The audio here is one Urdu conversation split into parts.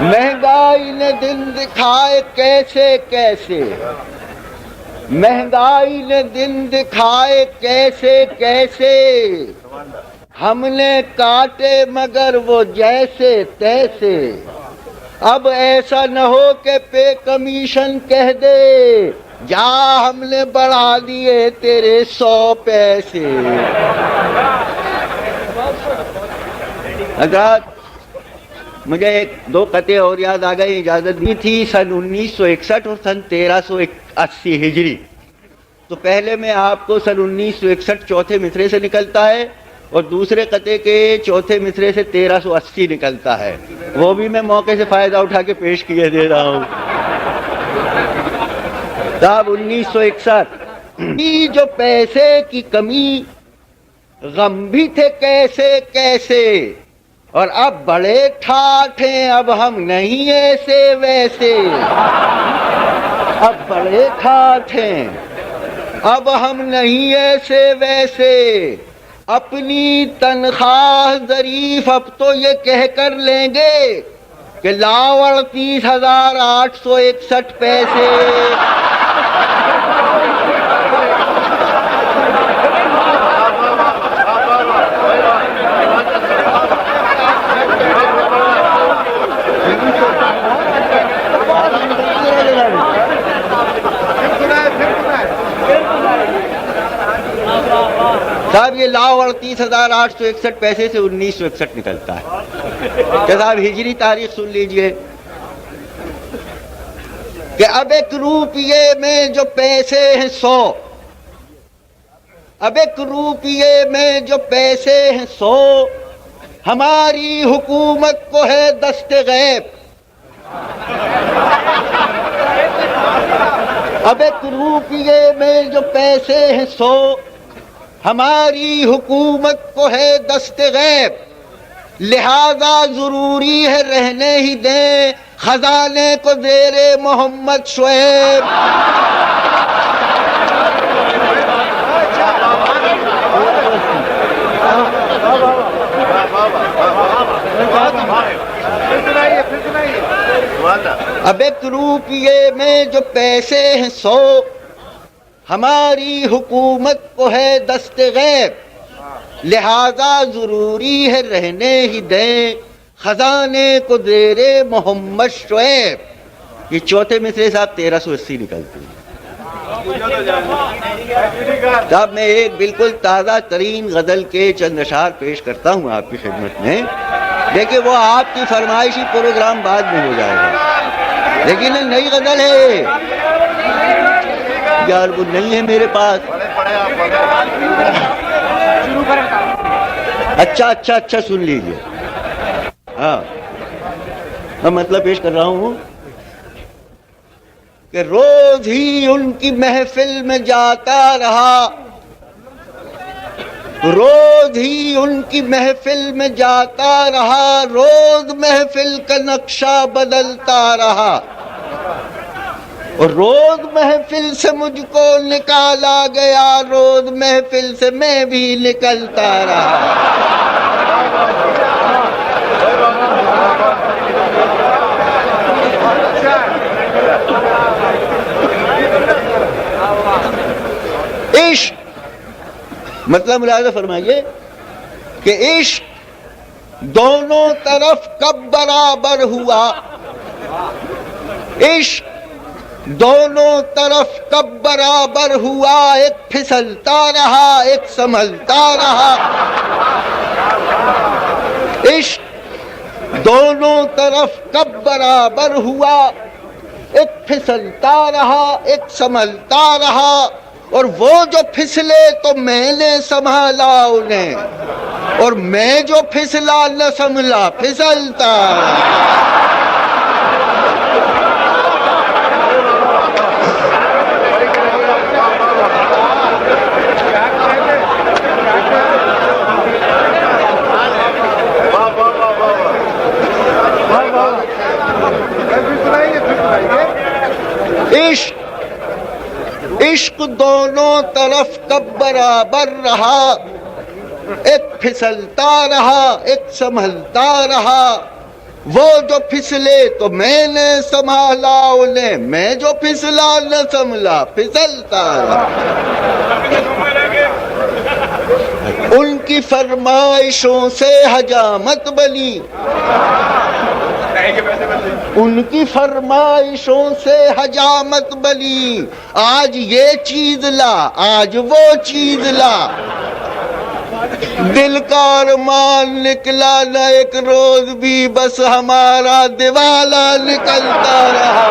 مہنگائی نے دن دکھائے کیسے کیسے، مہنگائی نے دن دکھائے کیسے کیسے، ہم نے کاٹے مگر وہ جیسے تیسے، اب ایسا نہ ہو کہ پے کمیشن کہہ دے جا ہم نے بڑھا دیے تیرے 100 پیسے۔ حضرات مجھے ایک دو قطعے اور یاد آ گئے، اجازت دی تھی سن 1961 اور سن 1380 ہجری، تو پہلے میں آپ کو سن 1961 چوتھے مصرے سے نکلتا ہے اور دوسرے قطعے کے چوتھے مصرے سے 1380 نکلتا ہے، وہ بھی میں موقع سے فائدہ اٹھا کے پیش کیے دے رہا ہوں۔ صاحب 1961 جو پیسے کی کمی، غم بھی تھے کیسے کیسے، اور اب بڑے ٹھاٹھ ہیں اب ہم نہیں ایسے ویسے، اب بڑے ٹھاٹھ ہیں اب ہم نہیں ایسے ویسے، اپنی تنخواہ ظریف اب تو یہ کہہ کر لیں گے کہ لاؤ 38,861 پیسے۔ صاحب یہ لاؤ 38,861 پیسے سے 1961 نکلتا ہے کہ صاحب ہجری تاریخ سن لیجئے کہ اب ایک روپیے میں جو پیسے ہیں 100، اب ایک روپیے میں جو پیسے ہیں 100، ہماری حکومت کو ہے دست غیب، اب ایک روپیے میں جو پیسے ہیں 100، ہماری حکومت کو ہے دست غیب، لہذا ضروری ہے رہنے ہی دیں خزانے کو زیر محمد شعیب۔ اب ایک روپیے میں جو پیسے ہیں 100، ہماری حکومت کو ہے دست غیب، لہذا ضروری ہے رہنے ہی دیں خزانے کو زیر محمد شعیب۔ یہ چوتھے مصرے صاحب 1380 نکلتے ہیں۔ صاحب میں ایک بالکل تازہ ترین غزل کے چند اشعار پیش کرتا ہوں آپ کی خدمت میں، دیکھیں وہ آپ کی فرمائشی پروگرام بعد میں ہو جائے گا، لیکن یہ نئی غزل ہے یار، وہ نہیں ہے میرے پاس۔ اچھا سن لیجئے، ہاں میں مطلب پیش کر رہا ہوں کہ روز ہی ان کی محفل میں جاتا رہا، روز ہی ان کی محفل میں جاتا رہا، روز محفل کا نقشہ بدلتا رہا، اور روز محفل سے مجھ کو نکالا گیا، روز محفل سے میں بھی نکلتا رہا۔ عشق مطلب ملاحظہ فرمائیے کہ عشق دونوں طرف کب برابر ہوا، عشق دونوں طرف کب برابر ہوا، ایک پھسلتا رہا ایک سنبھلتا رہا، عشق دونوں طرف کب برابر ہوا، ایک پھسلتا رہا ایک سنبھلتا رہا، اور وہ جو پھسلے تو میں نے سنبھالا انہیں، اور میں جو پھسلا نہ سنبھلا پھسلتا رہا۔ عشق دونوں طرف کب برابر رہا، ایک پھسلتا رہا ایک سنبھلتا رہا، وہ جو پھسلے تو میں نے سنبھالا انہیں، میں جو پھسلا نہ سنبھلا پھسلتا رہا۔ ان کی فرمائشوں سے حجامت بنی، ان کی فرمائشوں سے حجامت بنی، آج یہ چیز لا آج وہ چیز لا، دل کا ارمان نکلا نہ ایک روز بھی، بس ہمارا دیوالا نکلتا رہا۔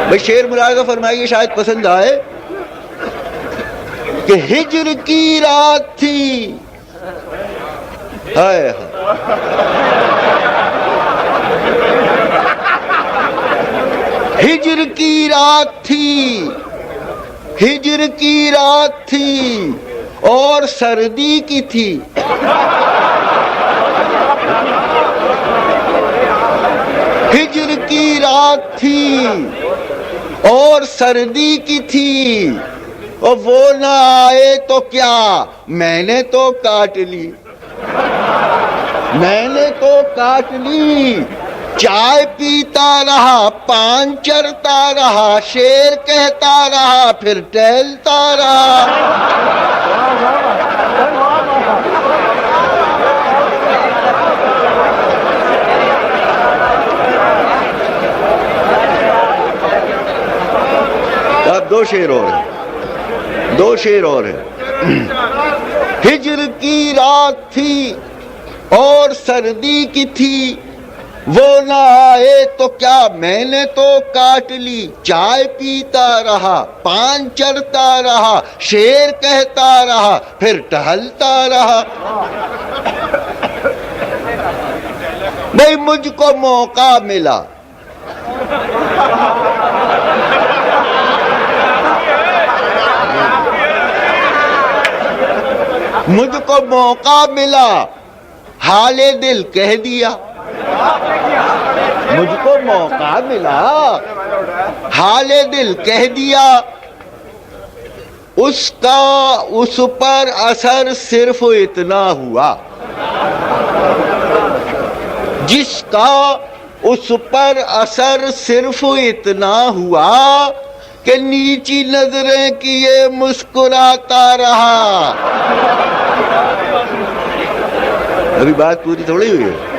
بھئی شعر ملاحظہ فرمائیے، شاید پسند آئے کہ ہجر کی رات تھی، ہائے ہجر کی رات تھی، ہجر کی رات تھی اور سردی کی تھی، ہجر کی رات تھی اور سردی کی تھی، اور وہ نہ آئے تو کیا، میں نے تو کاٹ لی، میں نے تو کاٹ لی، چائے پیتا رہا پان چرتا رہا، شعر کہتا رہا پھر ٹہلتا رہا۔ اب دو شعر اور ہیں، دو شعر اور ہیں۔ ہجر کی رات تھی اور سردی کی تھی، وہ نہ آئے تو کیا، میں نے تو کاٹ لی، چائے پیتا رہا پان چرتا رہا، شعر کہتا رہا پھر ٹہلتا رہا۔ بھئی مجھ کو موقع ملا، مجھ کو موقع ملا، حال دل کہہ دیا، مجھ کو موقع ملا، حال دل کہہ دیا، اس کا اس پر اثر صرف اتنا ہوا، جس کا اس پر اثر صرف اتنا ہوا کہ نیچی نظریں کیے مسکراتا رہا۔ ابھی بات پوری تھوڑی ہوئی ہے۔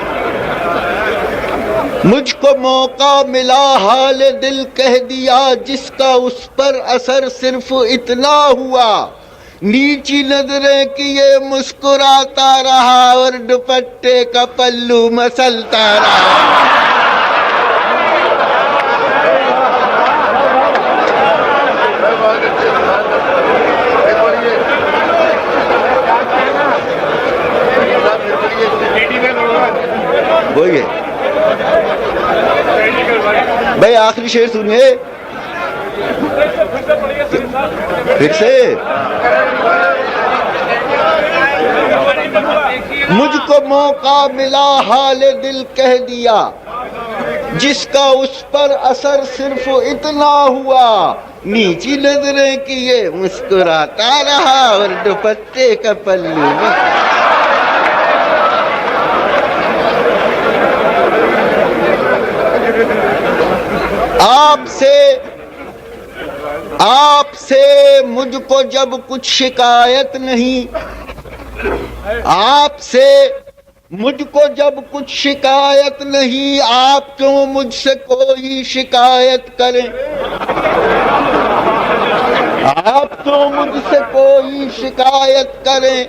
مجھ کو موقع ملا، حال دل کہہ دیا، جس کا اس پر اثر صرف اتنا ہوا، نیچی نظریں کیے مسکراتا رہا، اور دوپٹے کا پلو مسلتا رہا۔ وہی ہے بھائی، آخری شعر سنیے پھر سے۔ مجھ کو موقع ملا، حال دل کہہ دیا، جس کا اس پر اثر صرف اتنا ہوا، نیچی نظریں کیے مسکراتا رہا، اور دوپٹے کا پلو۔ آپ سے مجھ کو جب کچھ شکایت نہیں، آپ سے مجھ کو جب کچھ شکایت نہیں، آپ کیوں مجھ سے کوئی شکایت کریں، آپ کیوں مجھ سے کوئی شکایت کریں،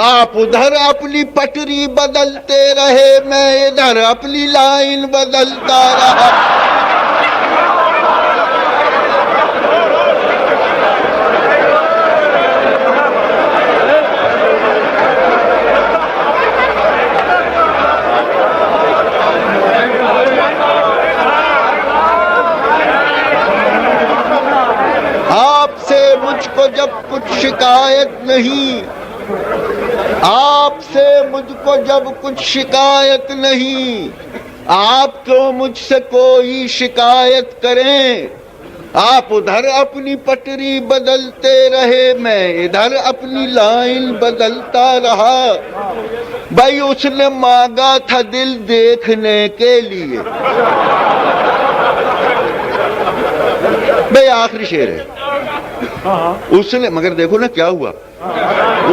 آپ ادھر اپنی پٹری بدلتے رہے، میں ادھر اپنی لائن بدلتا رہا۔ مجھ کو جب کچھ شکایت نہیں، آپ سے مجھ کو جب کچھ شکایت نہیں، آپ کیوں مجھ سے کوئی شکایت کریں، آپ ادھر اپنی پٹری بدلتے رہے، میں ادھر اپنی لائن بدلتا رہا۔ بھائی اس نے مانگا تھا دل دیکھنے کے لیے۔ بھائی آخری شعر ہے، اس نے، مگر دیکھو نا کیا ہوا،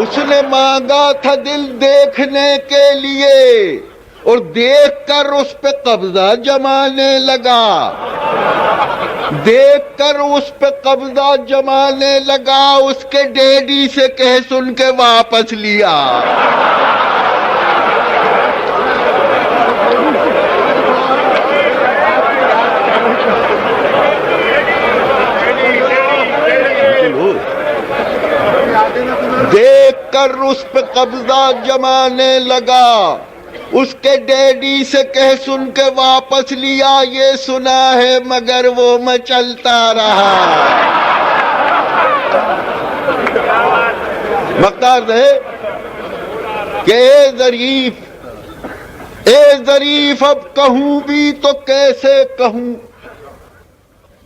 اس نے مانگا تھا دل دیکھنے کے لیے اور دیکھ کر اس پہ قبضہ جمانے لگا، دیکھ کر اس پہ قبضہ جمانے لگا، اس کے ڈیڈی سے کہہ سن کے واپس لیا۔ دیکھ کر اس پہ قبضہ جمانے لگا، اس کے ڈیڈی سے کہہ سن کے واپس لیا، یہ سنا ہے مگر وہ مچلتا رہا۔ مقدار ہے کہ اے ظریف اب کہوں بھی تو کیسے کہوں،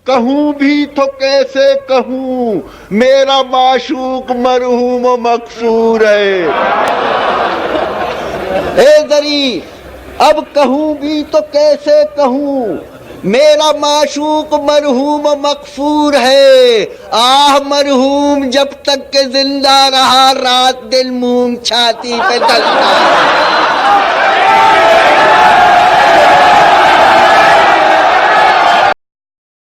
کہوں بھی تو کیسے کہوں، میرا معشوق مرحوم و مغفور ہے۔ اے ظریف اب کہوں بھی تو کیسے کہوں، میرا معشوق مرحوم و مغفور ہے۔ آہ مرحوم جب تک کہ زندہ رہا، رات دن مونگ چھاتی پہ ڈلتا ہے۔